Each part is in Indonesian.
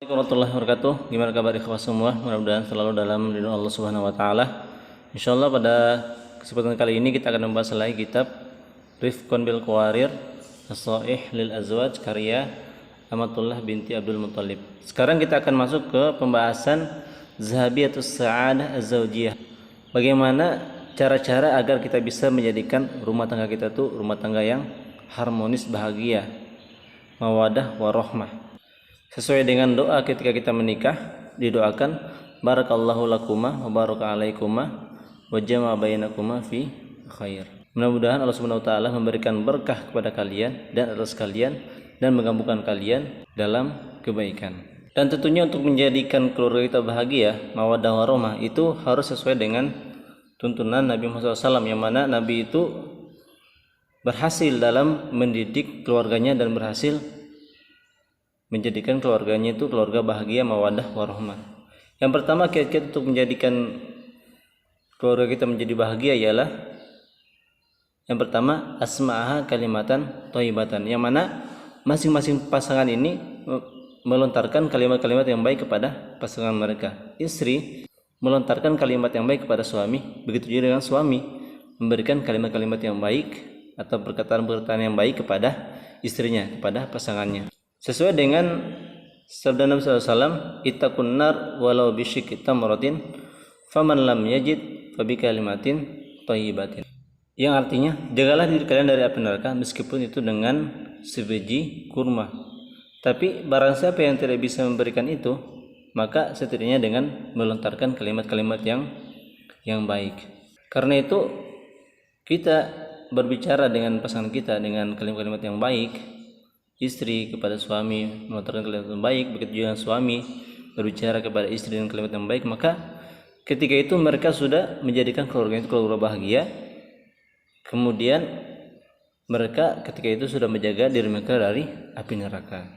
Assalamualaikum warahmatullahi wabarakatuh. Gimana kabar ikhwah semua? Mudah-mudahan selalu dalam lindungan Allah Subhanahu wa taala. Insyaallah pada kesempatan kali ini kita akan membahas lagi kitab Rifqun bil Qawarir As-Shaih lil Azwaj karya Amatullah binti Abdul Muthalib. Sekarang kita akan masuk ke pembahasan Zahabiyatus Sa'adah Az-Zawjiyah. Bagaimana cara-cara agar kita bisa menjadikan rumah tangga kita tuh rumah tangga yang harmonis, bahagia, mawadah warahmah. Sesuai dengan doa ketika kita menikah, didoakan barakallahu lakuma wa baraka alaikuma wa jama'a bainakuma fi khair. Mudah-mudahan Allah Subhanahu wa taala memberikan berkah kepada kalian dan atas kalian dan menggabungkan kalian dalam kebaikan. Dan tentunya untuk menjadikan keluarga kita bahagia, mawaddah warahmah itu harus sesuai dengan tuntunan Nabi Muhammad SAW, yang mana Nabi itu berhasil dalam mendidik keluarganya dan berhasil menjadikan keluarganya itu keluarga bahagia, mawaddah warahmah. Yang pertama kiat-kiat untuk menjadikan keluarga kita menjadi bahagia ialah yang pertama asma'aha kalimatan thayyibatan, yang mana masing-masing pasangan ini melontarkan kalimat-kalimat yang baik kepada pasangan mereka. Istri melontarkan kalimat yang baik kepada suami, begitu juga dengan suami memberikan kalimat-kalimat yang baik atau perkataan-perkataan yang baik kepada istrinya, kepada pasangannya. Sesuai dengan sabda Nabi SAW, ittaqun nar walau bisyikki tamratin faman lam yajid fabi kalimatin thayyibatin, yang artinya jagalah diri kalian dari api neraka meskipun itu dengan sebiji kurma. Tapi barang siapa yang tidak bisa memberikan itu, maka setidaknya dengan melontarkan kalimat-kalimat yang baik. Karena itu kita berbicara dengan pasangan kita dengan kalimat-kalimat yang baik. Istri kepada suami melontarkan kalimat yang baik, begitu juga suami berbicara kepada istri dengan kalimat yang baik, maka ketika itu mereka sudah menjadikan keluarga itu keluarga bahagia. Kemudian mereka ketika itu sudah menjaga diri mereka dari api neraka.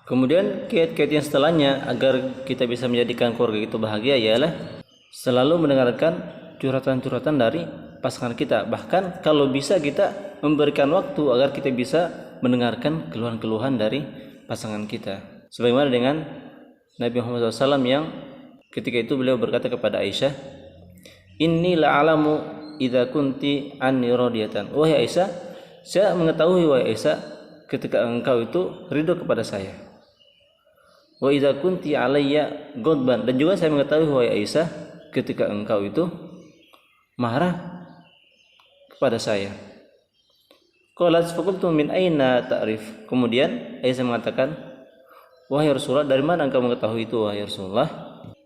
Kemudian kiat-kiat yang setelahnya agar kita bisa menjadikan keluarga itu bahagia ialah selalu mendengarkan curhatan-curhatan dari pasangan kita. Bahkan kalau bisa kita memberikan waktu agar kita bisa mendengarkan keluhan-keluhan dari pasangan kita. Sebagaimana dengan Nabi Muhammad SAW yang ketika itu beliau berkata kepada Aisyah, inni la'alamu idza kunti anni radiyatan. Wahai Aisyah, saya mengetahui wahai Aisyah ketika engkau itu ridho kepada saya. Wa idza kunti alayya ghadban, dan juga saya mengetahui wahai Aisyah ketika engkau itu marah kepada saya. Qalat faqultu min aina ta'rif. Kemudian Aisyah mengatakan, wahai Rasulullah, dari mana engkau mengetahui itu wahai Rasulullah?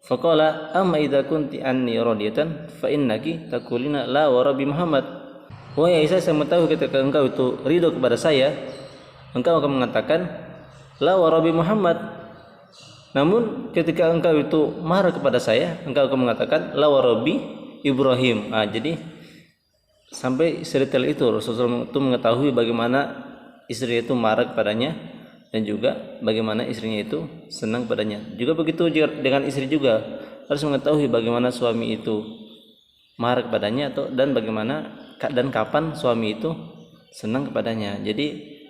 Faqala amma idza kunti anni radiyatan fa innaki taqulina la wa rabbi Muhammad. Wahai Aisyah, saya mengetahui ketika engkau itu ridho kepada saya, engkau akan mengatakan la wa rabbi Muhammad. Namun ketika engkau itu marah kepada saya, engkau akan mengatakan la wa rabbi Ibrahim. Jadi sampai sedetail itu Rasulullah itu mengetahui bagaimana istri itu marah kepadanya dan juga bagaimana istrinya itu senang padanya. Juga begitu dengan istri juga harus mengetahui bagaimana suami itu marah kepadanya dan bagaimana dan kapan suami itu senang kepadanya. Jadi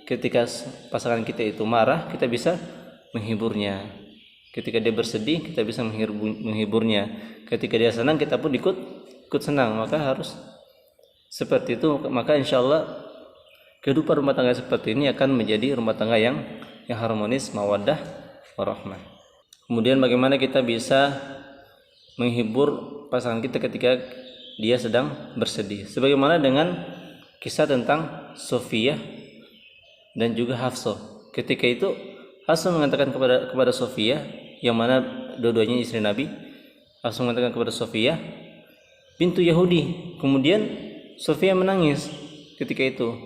ketika pasangan kita itu marah, kita bisa menghiburnya. Ketika dia bersedih, kita bisa menghiburnya. Ketika dia senang, kita pun ikut senang. Maka harus seperti itu. Maka insya Allah kehidupan rumah tangga seperti ini akan menjadi rumah tangga yang harmonis, mawaddah warahmah. Kemudian bagaimana kita bisa menghibur pasangan kita ketika dia sedang bersedih, sebagaimana dengan kisah tentang Sofiyah dan juga Hafsah. Ketika itu Hafsah mengatakan kepada Sofiyah, yang mana dua-duanya istri Nabi, Hafsah mengatakan kepada Sofiyah bintu Yahudi. Kemudian Sofiyah menangis ketika itu,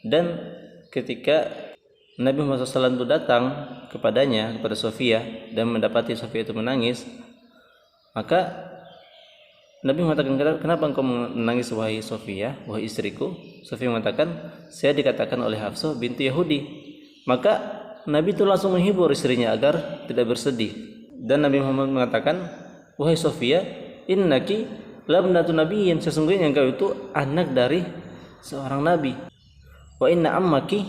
dan ketika Nabi Muhammad SAW itu datang kepada Sofiyah dan mendapati Sofiyah itu menangis, maka Nabi mengatakan, kenapa engkau menangis wahai Sofiyah, wahai istriku? Sofiyah mengatakan, saya dikatakan oleh Hafsah bintu Yahudi. Maka Nabi itu langsung menghibur istrinya agar tidak bersedih, dan Nabi Muhammad mengatakan, wahai Sofiyah, innaki labnatu nabiyyin, sesungguhnya engkau itu anak dari seorang nabi. Wa inna ammaki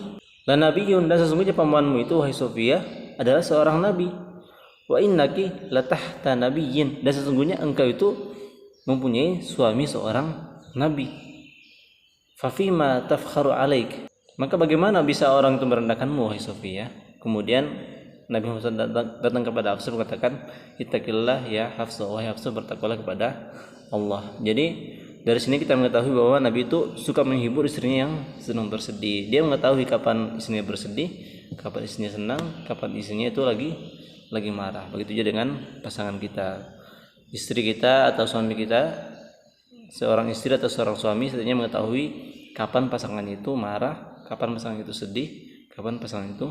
la nabiyyun, dan sesungguhnya pamanmu itu wahai Sofiyah adalah seorang nabi. Wa innaki latahta nabiyyin, dan sesungguhnya engkau itu mempunyai suami seorang nabi. Fafima tafkharu alaik, maka bagaimana bisa orang itu merendahkanmu wahai Sofia? Kemudian Nabi Muhammad datang kepada Hafsah mengatakan, ittaqillah ya Hafsah, wahai Hafsah bertakwalah kepada Allah. Jadi dari sini kita mengetahui bahwa Nabi itu suka menghibur istrinya yang sedang bersedih. Dia mengetahui kapan istrinya bersedih, kapan istrinya senang, kapan istrinya itu lagi marah. Begitu juga dengan pasangan kita, istri kita atau suami kita, seorang istri atau seorang suami setidaknya mengetahui kapan pasangannya itu marah, kapan pasangan itu sedih, kapan pasangan itu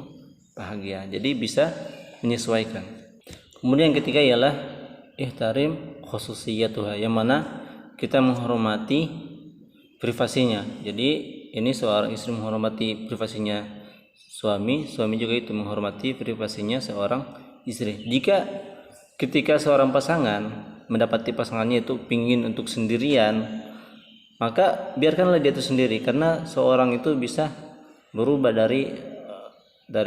bahagia. Jadi bisa menyesuaikan. Kemudian yang ketiga ialah ihtarim khususiyatuha, yang mana kita menghormati privasinya. Jadi ini seorang istri menghormati privasinya suami, suami juga itu menghormati privasinya seorang istri. Jika ketika seorang pasangan mendapati pasangannya itu pingin untuk sendirian, maka biarkanlah dia itu sendiri, karena seorang itu bisa berubah dari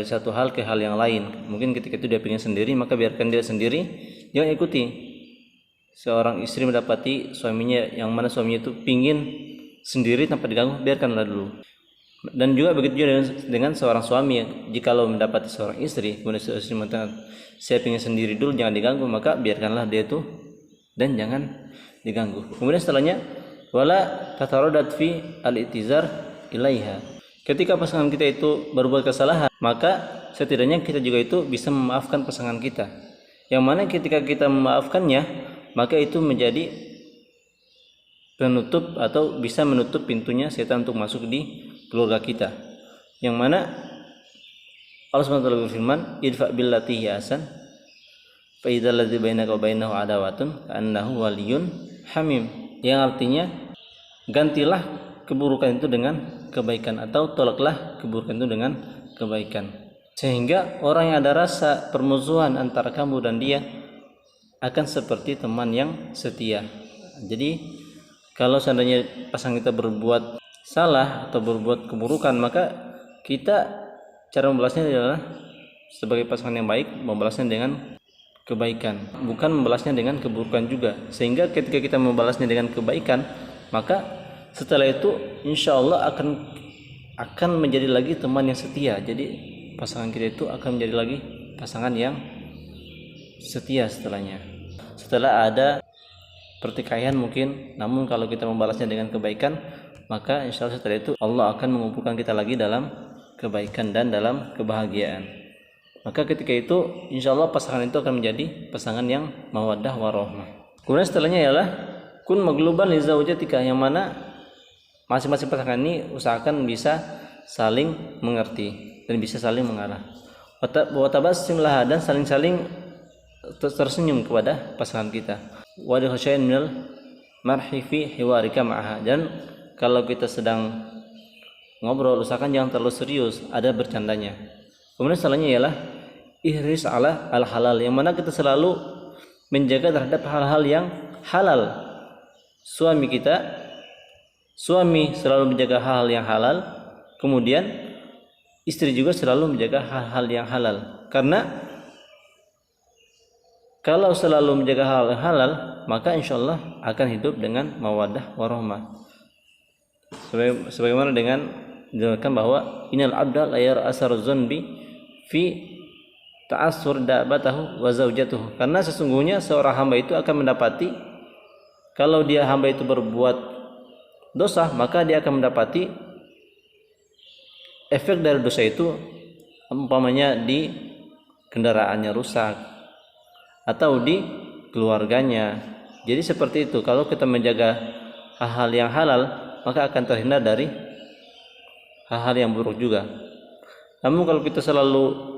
satu hal ke hal yang lain. Mungkin ketika itu dia ingin sendiri, maka biarkan dia sendiri, jangan ikuti. Seorang istri mendapati suaminya yang mana suaminya itu pingin sendiri tanpa diganggu, biarkanlah dulu. Dan juga begitu juga dengan seorang suami, jikalau mendapati seorang istri kemudian seorang istri mengatakan saya ingin sendiri dulu, jangan diganggu, maka biarkanlah dia itu dan jangan diganggu. Kemudian setelahnya wala tatarodat fi al-i'tizar ilaiha, ketika pasangan kita itu berbuat kesalahan, maka setidaknya kita juga itu bisa memaafkan pasangan kita, yang mana ketika kita memaafkannya, maka itu menjadi penutup atau bisa menutup pintunya setan untuk masuk di keluarga kita. Yang mana Allah SWT berfirman, idfa billati hi ahsan fa idzal ladzi bainaka wa bainahu adawatun ka'annahu waliyyun hamim, yang artinya gantilah keburukan itu dengan kebaikan, atau tolaklah keburukan itu dengan kebaikan, sehingga orang yang ada rasa permusuhan antara kamu dan dia akan seperti teman yang setia. Jadi kalau seandainya pasangan kita berbuat salah atau berbuat keburukan, maka kita cara membalasnya adalah sebagai pasangan yang baik, membalasnya dengan kebaikan, bukan membalasnya dengan keburukan juga. Sehingga ketika kita membalasnya dengan kebaikan, maka setelah itu insya Allah akan menjadi lagi teman yang setia. Jadi pasangan kita itu akan menjadi lagi pasangan yang setia setelahnya. Setelah ada pertikaian mungkin, namun kalau kita membalasnya dengan kebaikan, maka insya Allah setelah itu Allah akan mengumpulkan kita lagi dalam kebaikan dan dalam kebahagiaan. Maka ketika itu insya Allah pasangan itu akan menjadi pasangan yang mawaddah warahmah. Kemudian setelahnya ialah kun magluban li zaujatika, yang mana masing-masing pasangan ini usahakan bisa saling mengerti dan bisa saling mengarah. Wa tabassim laha, dan saling-saling tersenyum kepada pasangan kita. Wa khasyain minal marhi fi hiwarika ma'aha, dan kalau kita sedang ngobrol usahakan jangan terlalu serius, ada bercandanya. Kemudian setelahnya ialah ihris ala al-halal, yang mana kita selalu menjaga terhadap hal-hal yang halal. Suami selalu menjaga hal-hal yang halal, kemudian istri juga selalu menjaga hal-hal yang halal. Karena kalau selalu menjaga hal yang halal, maka insyaallah akan hidup dengan mawaddah warahmah. Sebagaimana dengan dikatakan bahwa innal abda la yara asar dzanbi fi ta'assur da'batahu wa zaujatuhu, karena sesungguhnya seorang hamba itu akan mendapati, kalau dia hamba itu berbuat dosa, maka dia akan mendapati efek dari dosa itu, umpamanya di kendaraannya rusak atau di keluarganya. Jadi seperti itu, kalau kita menjaga hal-hal yang halal, maka akan terhindar dari hal-hal yang buruk juga. Namun kalau kita selalu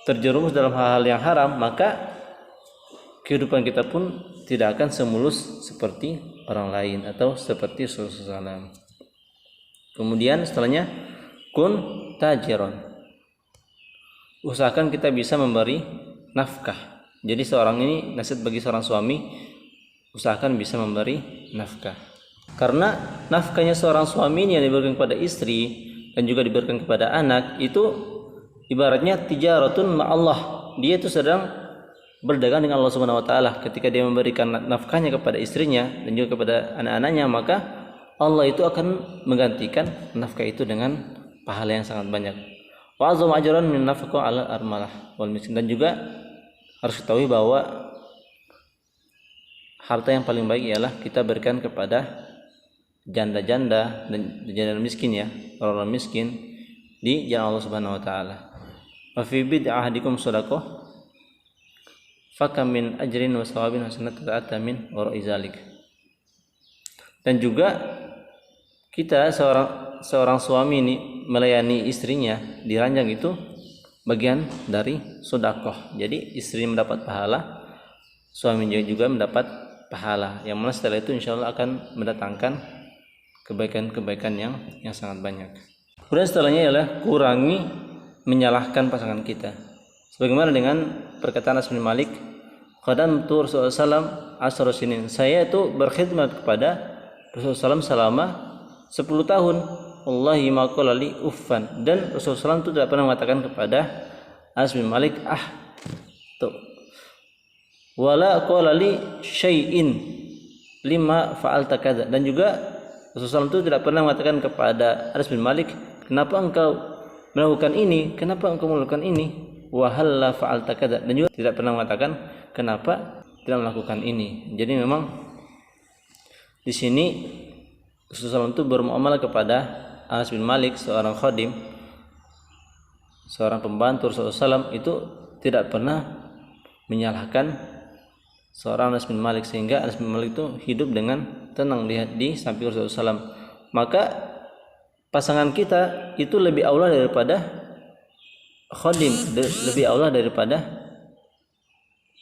terjerumus dalam hal-hal yang haram, maka kehidupan kita pun tidak akan semulus seperti orang lain atau seperti Rasulullah SAW. Kemudian setelahnya kun tajiron, usahakan kita bisa memberi nafkah. Jadi seorang ini, nasihat bagi seorang suami, usahakan bisa memberi nafkah. Karena nafkahnya seorang suami ini yang diberikan kepada istri dan juga diberikan kepada anak, itu ibaratnya tijaratun ma'allah. Dia itu sedang berdagang dengan Allah Subhanahu wa taala, ketika dia memberikan nafkahnya kepada istrinya dan juga kepada anak-anaknya, maka Allah itu akan menggantikan nafkah itu dengan pahala yang sangat banyak. Wa azam ajran min nafqah 'ala armalah wal miskin. Dan juga harus ketahui bahwa harta yang paling baik ialah kita berikan kepada janda-janda dan janda miskin, ya, orang miskin di jalan Allah Subhanahu wa taala. Wa fi bid'ahadikum shadaqah fakam min ajrin wa sawabin hasanat ta'ata min wara'i zalik. Dan juga kita seorang suami ini melayani istrinya di ranjang itu bagian dari sedekah. Jadi istri mendapat pahala, suami juga mendapat pahala, yang mana setelah itu insyaallah akan mendatangkan kebaikan-kebaikan yang sangat banyak. Kemudian setelahnya ialah kurangi menyalahkan pasangan kita. Sebagaimana dengan perkataan Anas bin Malik, qadamtu Rasulullah sallam asra sinin. Saya itu berkhidmat kepada Rasulullah sallam selama 10 tahun. Wallahi ma qala li uffan. Dan Rasulullah sallam itu tidak pernah mengatakan kepada Anas bin Malik, tuh. Wala qala li syai'in lima fa'alta kadza. Dan juga Rasulullah itu tidak pernah mengatakan kepada Anas bin Malik, kenapa engkau melakukan ini, kenapa engkau melakukan ini, wa halla fa'alta kadza. Dan juga tidak pernah mengatakan kenapa tidak melakukan ini. Jadi memang di sini Rasulullah itu bermuamalah kepada Anas bin Malik, seorang khadim, seorang pembantu Rasulullah itu tidak pernah menyalahkan seorang Anas bin Malik, sehingga Anas bin Malik itu hidup dengan tenang lihat di samping Rasulullah SAW. Maka pasangan kita itu lebih aula daripada khadim, lebih aula daripada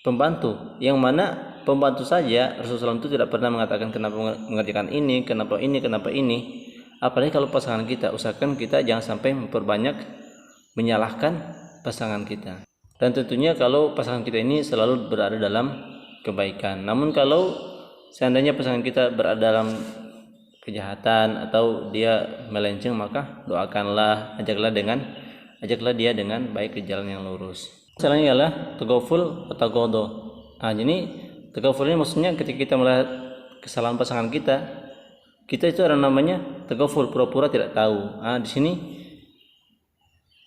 pembantu, yang mana pembantu saja Rasulullah SAW itu tidak pernah mengatakan kenapa mengerjakan ini, kenapa ini. Apalagi kalau pasangan kita, usahakan kita jangan sampai memperbanyak menyalahkan pasangan kita. Dan tentunya kalau pasangan kita ini selalu berada dalam kebaikan. Namun kalau seandainya pasangan kita berada dalam kejahatan atau dia melenceng, maka doakanlah, ajaklah dia dengan baik ke jalan yang lurus. Selanjutnya ialah tagaful atau tagodo. Jadi tagaful ini maksudnya ketika kita melihat kesalahan pasangan kita itu ada namanya tagaful, pura-pura tidak tahu. Di sini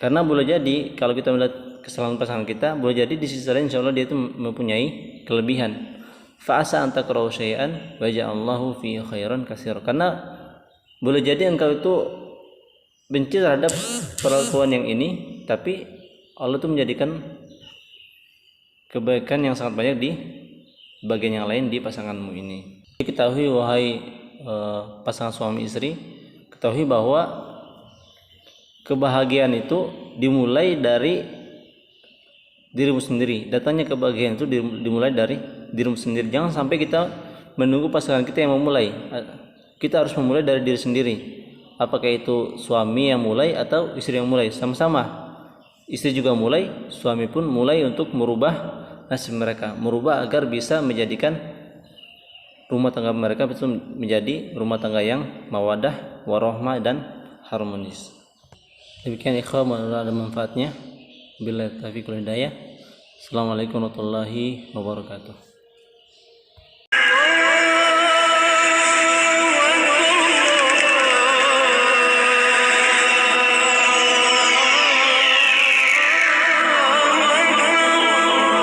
karena boleh jadi kalau kita melihat kesalahan pasangan kita, boleh jadi di sisi lain insyaallah dia itu mempunyai kelebihan. Fa'asa an takrahu syai'an wa ja'allahu fi khairan katsir. Karena boleh jadi engkau itu benci terhadap perlakuan yang ini, tapi Allah itu menjadikan kebaikan yang sangat banyak di bagian yang lain di pasanganmu ini. Ketahui wahai pasangan suami istri, ketahui bahwa kebahagiaan itu dimulai dari dirimu sendiri. Datangnya kebahagiaan itu dimulai dari dirimu sendiri. Jangan sampai kita menunggu pasangan kita yang memulai. Kita harus memulai dari diri sendiri. Apakah itu suami yang mulai atau istri yang mulai, sama-sama. Istri juga mulai, suami pun mulai untuk merubah nasib mereka, merubah agar bisa menjadikan rumah tangga mereka betul menjadi rumah tangga yang mawadah, warahmah dan harmonis. Demikian ikhwan, mudah-mudahan ada manfaatnya. Billahi taufiq wal hidayah. Assalamualaikum warahmatullahi wabarakatuh.